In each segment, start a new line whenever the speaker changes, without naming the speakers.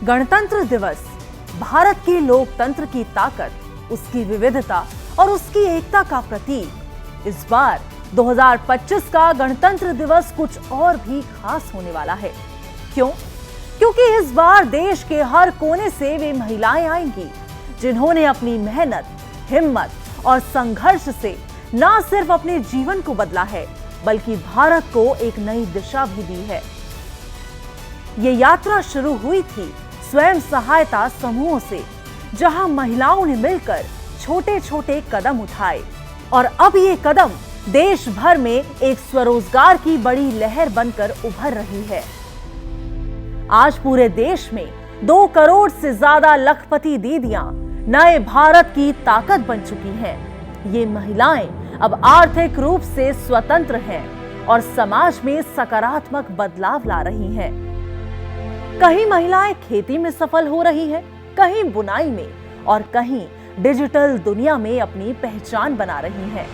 गणतंत्र दिवस भारत के लोकतंत्र की ताकत, उसकी विविधता और उसकी एकता का प्रतीक। इस बार 2025 का गणतंत्र दिवस कुछ और भी खास होने वाला है। क्यों? क्योंकि इस बार देश के हर कोने से वे महिलाएं आएंगी जिन्होंने अपनी मेहनत, हिम्मत और संघर्ष से न सिर्फ अपने जीवन को बदला है, बल्कि भारत को एक नई दिशा भी दी है। ये यात्रा शुरू हुई थी स्वयं सहायता समूहों से, जहां महिलाओं ने मिलकर छोटे छोटे कदम उठाए और अब ये कदम देश भर में एक स्वरोजगार की बड़ी लहर बनकर उभर रही है। आज पूरे देश में 2 करोड़ से ज्यादा लखपति दीदियां नए भारत की ताकत बन चुकी हैं। ये महिलाएं अब आर्थिक रूप से स्वतंत्र हैं और समाज में सकारात्मक बदलाव ला रही हैं। कहीं महिलाएं खेती में सफल हो रही हैं, कहीं बुनाई में और कहीं डिजिटल दुनिया में अपनी पहचान बना रही हैं।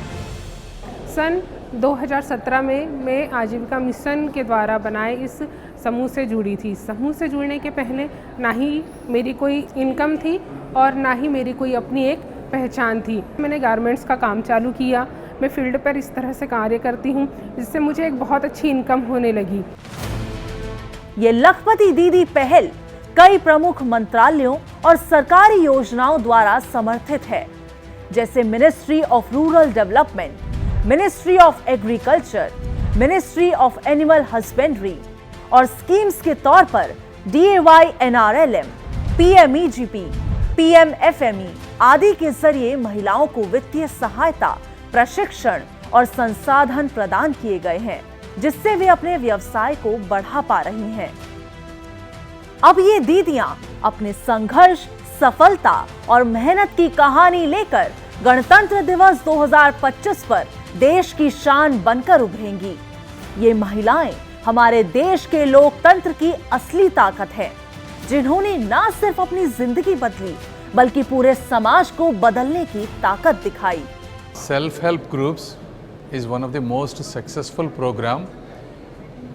सन 2017 में मैं आजीविका मिशन के द्वारा बनाए इस समूह से जुड़ी थी। समूह से जुड़ने के पहले ना ही मेरी कोई इनकम थी और ना ही मेरी कोई अपनी एक पहचान थी। मैंने गारमेंट्स का काम चालू किया। मैं फील्ड पर इस तरह से कार्य करती हूँ जिससे मुझे एक बहुत अच्छी इनकम होने लगी।
ये लखपति दीदी पहल कई प्रमुख मंत्रालयों और सरकारी योजनाओं द्वारा समर्थित है, जैसे ministry of rural development, ministry of agriculture, ministry of animal husbandry और स्कीम्स के तौर पर DAY NRLM, PMEGP, PMFME आदि के जरिए महिलाओं को वित्तीय सहायता, प्रशिक्षण और संसाधन प्रदान किए गए हैं, जिससे वे अपने व्यवसाय को बढ़ा पा रही हैं। अब ये दीदियां अपने संघर्ष, सफलता और मेहनत की कहानी लेकर गणतंत्र दिवस 2025 पर देश की शान बनकर उभरेंगी। ये महिलाएं हमारे देश के लोकतंत्र की असली ताकत है, जिन्होंने न सिर्फ अपनी जिंदगी बदली, बल्कि पूरे समाज को बदलने की ताकत दिखाई।
Self-help groups is one of the most successful program,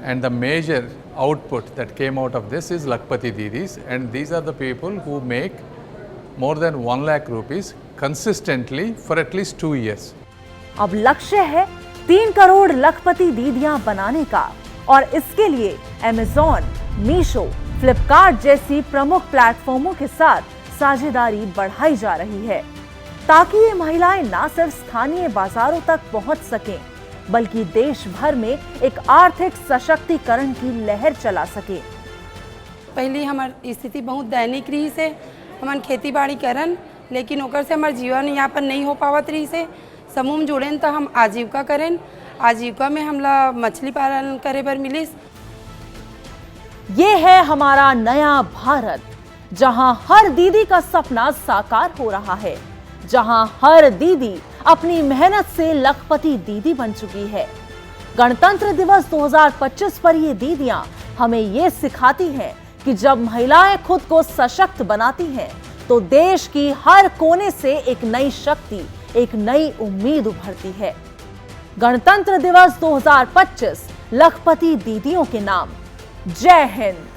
and the major output that came out of this is Lakhpati Didis, and these are the people who make more than 1 lakh rupees consistently for at least 2 years.
अब लक्ष्य है 3 करोड़ लखपति दीदियां बनाने का और इसके लिए Amazon, Meesho, Flipkart जैसी प्रमुख प्लेटफॉर्मों के साथ साझेदारी बढ़ाई जा रही है, ताकि ये महिलाएं न सिर्फ स्थानीय बाजारों तक पहुंच सकें, बल्कि देश भर में एक आर्थिक सशक्तिकरण की लहर चला सके।
पहले हमारी स्थिति बहुत दैनिक रही से, हमन खेती बाड़ी करन, लेकिन ओकर से हमार जीवन यापन नहीं हो पावत रही से। समूह में जुड़ेन तो हम आजीविका करें। आजीविका में हमला मछली पालन करे बर मिलिस।
ये है हमारा नया भारत, जहां हर दीदी का सपना साकार हो रहा है, जहां हर दीदी अपनी मेहनत से लखपति दीदी बन चुकी है। गणतंत्र दिवस 2025 पर ये दीदियां हमें ये सिखाती हैं कि जब महिलाएं खुद को सशक्त बनाती हैं, तो देश की हर कोने से एक नई शक्ति, एक नई उम्मीद उभरती है। गणतंत्र दिवस 2025 लखपति दीदियों के नाम। जय हिंद।